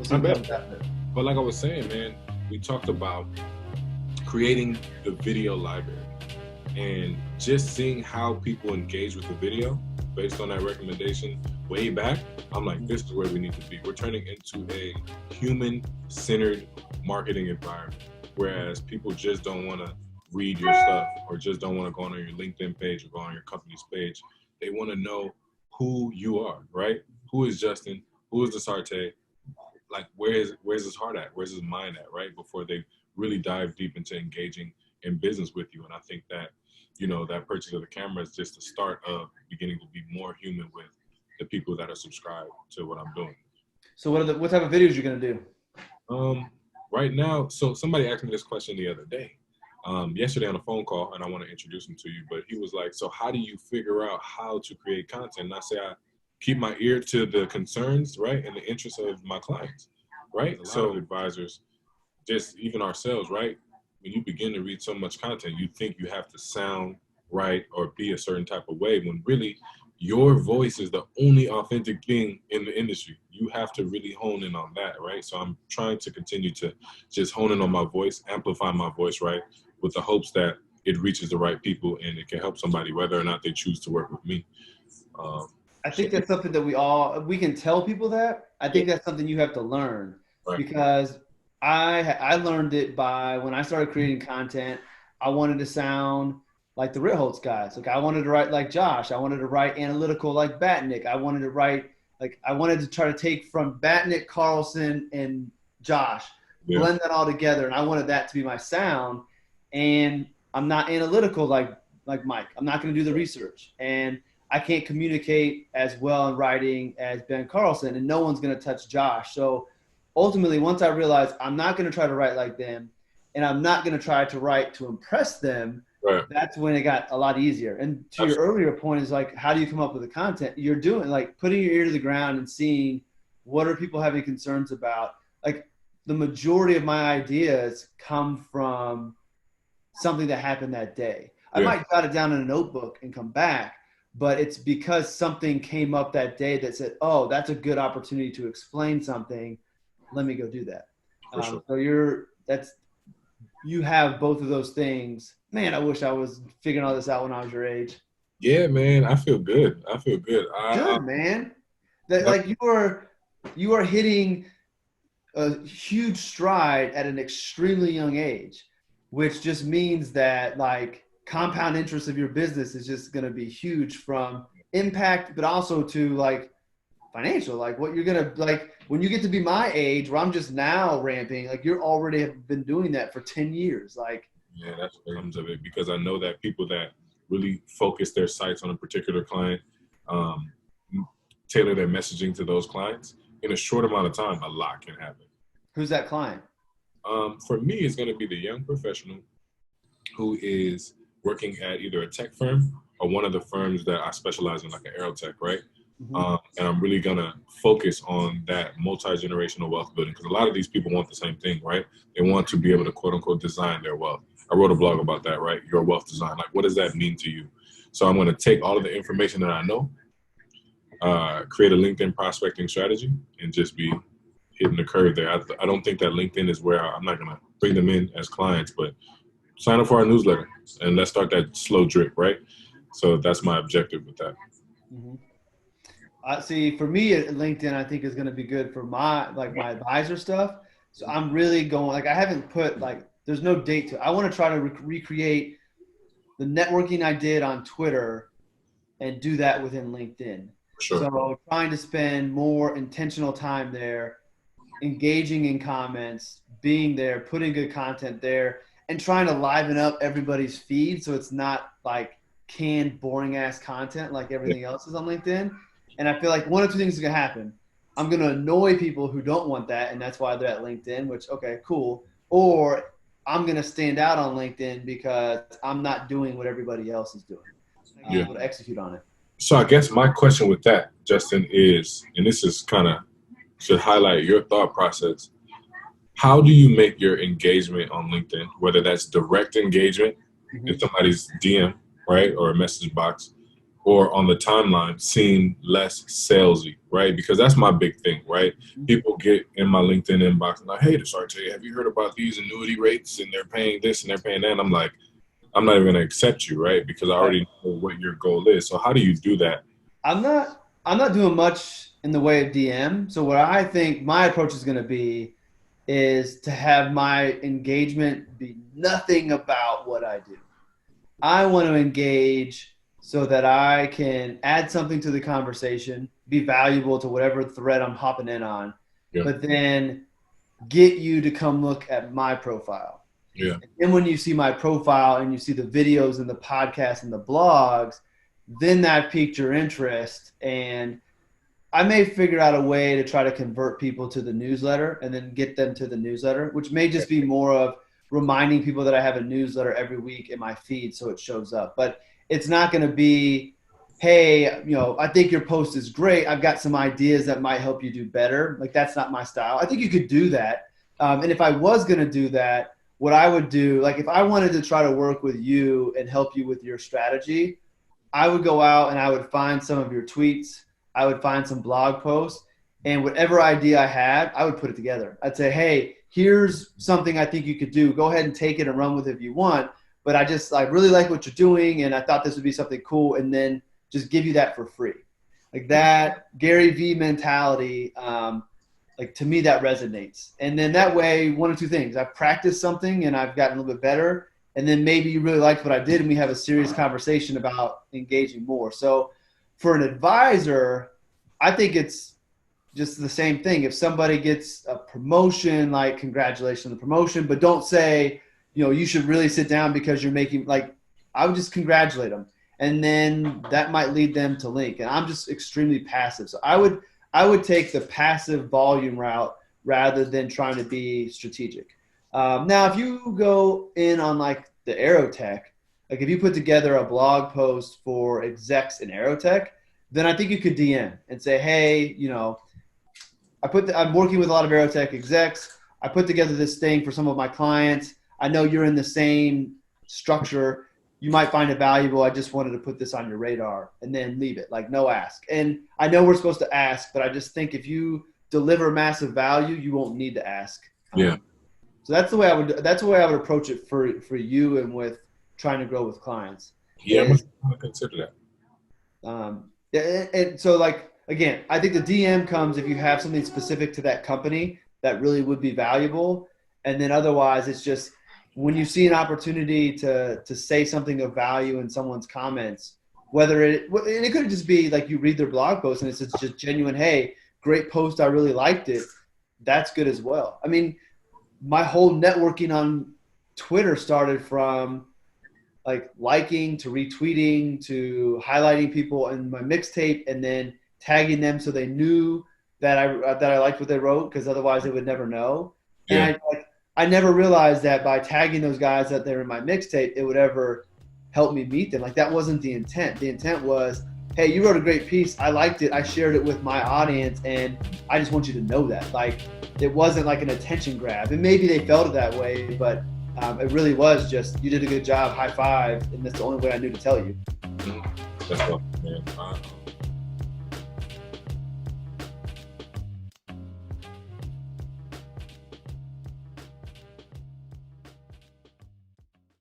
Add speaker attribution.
Speaker 1: seem to have
Speaker 2: bet.
Speaker 1: adapted.
Speaker 2: But like I was saying, man, we talked about creating the video library and just seeing how people engage with the video based on that recommendation way back. I'm like, this is where we need to be. We're turning into a human-centered marketing environment, whereas people just don't want to read your stuff or just don't want to go on your LinkedIn page or go on your company's page. They want to know who you are, right? Who is Justin? Who is Desarte? Like, where's his heart at? Where's his mind at, right? Before they really dive deep into engaging in business with you. And I think that, that purchase of the camera is just the start of beginning to be more human with the people that are subscribed to what I'm doing.
Speaker 1: So what type of videos are you going to
Speaker 2: do? Right now, so somebody asked me this question the other day, yesterday on a phone call, and I want to introduce him to you, but he was like, so how do you figure out how to create content? And I say, I keep my ear to the concerns, right, and the interests of my clients, right? So advisors, just even ourselves, right? When you begin to read so much content, you think you have to sound right or be a certain type of way, when really your voice is the only authentic thing in the industry. You have to really hone in on that, right? So I'm trying to continue to just hone in on my voice, amplify my voice, right, with the hopes that it reaches the right people and it can help somebody, whether or not they choose to work with me.
Speaker 1: I think that's something that we can tell people that. I think that's something you have to learn, right? Because I learned it by when I started creating content. I wanted to sound like the Ritholtz guys. Like, I wanted to write like Josh. I wanted to write analytical like Batnick. I wanted to try to take from Batnick, Carlson, and Josh, blend that all together. And I wanted that to be my sound. And I'm not analytical like Mike. I'm not going to do the research. And I can't communicate as well in writing as Ben Carlson, and no one's going to touch Josh. So ultimately, once I realized I'm not going to try to write like them, and I'm not going to try to write to impress them, that's when it got a lot easier. And to your earlier point is like, how do you come up with the content? You're doing like putting your ear to the ground and seeing what are people having concerns about. Like, the majority of my ideas come from something that happened that day. I might jot it down in a notebook and come back, but it's because something came up that day that said, oh, that's a good opportunity to explain something. Let me go do that.
Speaker 2: Sure.
Speaker 1: So you have both of those things. Man, I wish I was figuring all this out when I was your age.
Speaker 2: Yeah, man, I feel good.
Speaker 1: Good, man. Like, you are hitting a huge stride at an extremely young age, which just means that like compound interest of your business is just going to be huge from impact, but also to like financial, like what you're going to like when you get to be my age where I'm just now ramping, like you're already have been doing that for 10 years. Like,
Speaker 2: yeah, that's what comes of it, because I know that people that really focus their sights on a particular client, tailor their messaging to those clients in a short amount of time, a lot can happen.
Speaker 1: Who's that client?
Speaker 2: For me, it's going to be the young professional who is working at either a tech firm or one of the firms that I specialize in, like an aerotech, right? Mm-hmm. And I'm really going to focus on that multi-generational wealth building, because a lot of these people want the same thing, right? They want to be able to, quote unquote, design their wealth. I wrote a blog about that, right? Your wealth design. Like, what does that mean to you? So I'm going to take all of the information that I know, create a LinkedIn prospecting strategy, and just be hitting the curve there. I don't think that LinkedIn is where I'm not going to bring them in as clients, but sign up for our newsletter and let's start that slow drip, right? So that's my objective with that.
Speaker 1: Mm-hmm. See, for me, LinkedIn, I think is going to be good for my advisor stuff. So I'm really going, like, I haven't put there's no date to it. I want to try to recreate the networking I did on Twitter and do that within LinkedIn.
Speaker 2: Sure.
Speaker 1: So trying to spend more intentional time there, engaging in comments, being there, putting good content there, and trying to liven up everybody's feed so it's not like canned, boring ass content like everything else is on LinkedIn. And I feel like one of two things is going to happen. I'm going to annoy people who don't want that, and that's why they're at LinkedIn, which, okay, cool. Or I'm going to stand out on LinkedIn because I'm not doing what everybody else is doing. I'm able to execute on it.
Speaker 2: So I guess my question with that, Justin, is, and this is kind of should highlight your thought process. How do you make your engagement on LinkedIn, whether that's direct engagement in somebody's DM, right, or a message box, or on the timeline seem less salesy, right? Because that's my big thing, right? People get in my LinkedIn inbox and like, hey, sorry to tell you, have you heard about these annuity rates and they're paying this and they're paying that? And I'm like, I'm not even going to accept you, right? Because I already know what your goal is. So how do you do that?
Speaker 1: I'm not doing much in the way of DM. So what I think my approach is going to be is to have my engagement be nothing about what I do. I want to engage so that I can add something to the conversation, be valuable to whatever thread I'm hopping in on,
Speaker 2: Yeah.
Speaker 1: but then get you to come look at my profile.
Speaker 2: Yeah.
Speaker 1: And when you see my profile and you see the videos and the podcasts and the blogs, then that piqued your interest. And I may figure out a way to try to convert people to the newsletter and then get them to the newsletter, which may just be more of reminding people that I have a newsletter every week in my feed so it shows up. But it's not going to be, hey, I think your post is great. I've got some ideas that might help you do better. Like, that's not my style. I think you could do that. And if I was going to do that, what I would do, like if I wanted to try to work with you and help you with your strategy, I would go out and I would find some of your tweets. I would find some blog posts, and whatever idea I had, I would put it together. I'd say, hey, here's something I think you could do. Go ahead and take it and run with it if you want. But I really like what you're doing, and I thought this would be something cool, and then just give you that for free. Like that Gary V mentality, like to me that resonates. And then that way, one or two things. I've practiced something and I've gotten a little bit better. And then maybe you really liked what I did and we have a serious conversation about engaging more. So for an advisor, I think it's just the same thing. If somebody gets a promotion, like congratulations on the promotion, but don't say, you should really sit down because you're making, like, I would just congratulate them. And then that might lead them to link. And I'm just extremely passive. So I would take the passive volume route rather than trying to be strategic. Now, if you go in on like the Aerotech, like if you put together a blog post for execs in Aerotech, then I think you could DM and say, hey, I'm working with a lot of Aerotech execs. I put together this thing for some of my clients. I know you're in the same structure. You might find it valuable. I just wanted to put this on your radar, and then leave it, like no ask. And I know we're supposed to ask, but I just think if you deliver massive value, you won't need to ask.
Speaker 2: Yeah.
Speaker 1: So that's the way I would approach it for you and with trying to grow with clients.
Speaker 2: Yeah, I'm going to consider
Speaker 1: that. And so, like, again, I think the DM comes if you have something specific to that company that really would be valuable. And then otherwise, it's just when you see an opportunity to say something of value in someone's comments, and it could just be like you read their blog post and it's just genuine, hey, great post, I really liked it. That's good as well. I mean, my whole networking on Twitter started from like liking to retweeting to highlighting people in my mixtape and then tagging them so they knew that I liked what they wrote, because otherwise they would never know.
Speaker 2: Yeah.
Speaker 1: And I never realized that by tagging those guys that they're in my mixtape, it would ever help me meet them. Like that wasn't the intent. The intent was, hey, you wrote a great piece. I liked it. I shared it with my audience, and I just want you to know that. Like it wasn't like an attention grab. And maybe they felt it that way, but it really was just, you did a good job, high five, and that's the only way I knew to tell you.
Speaker 2: That's all, man.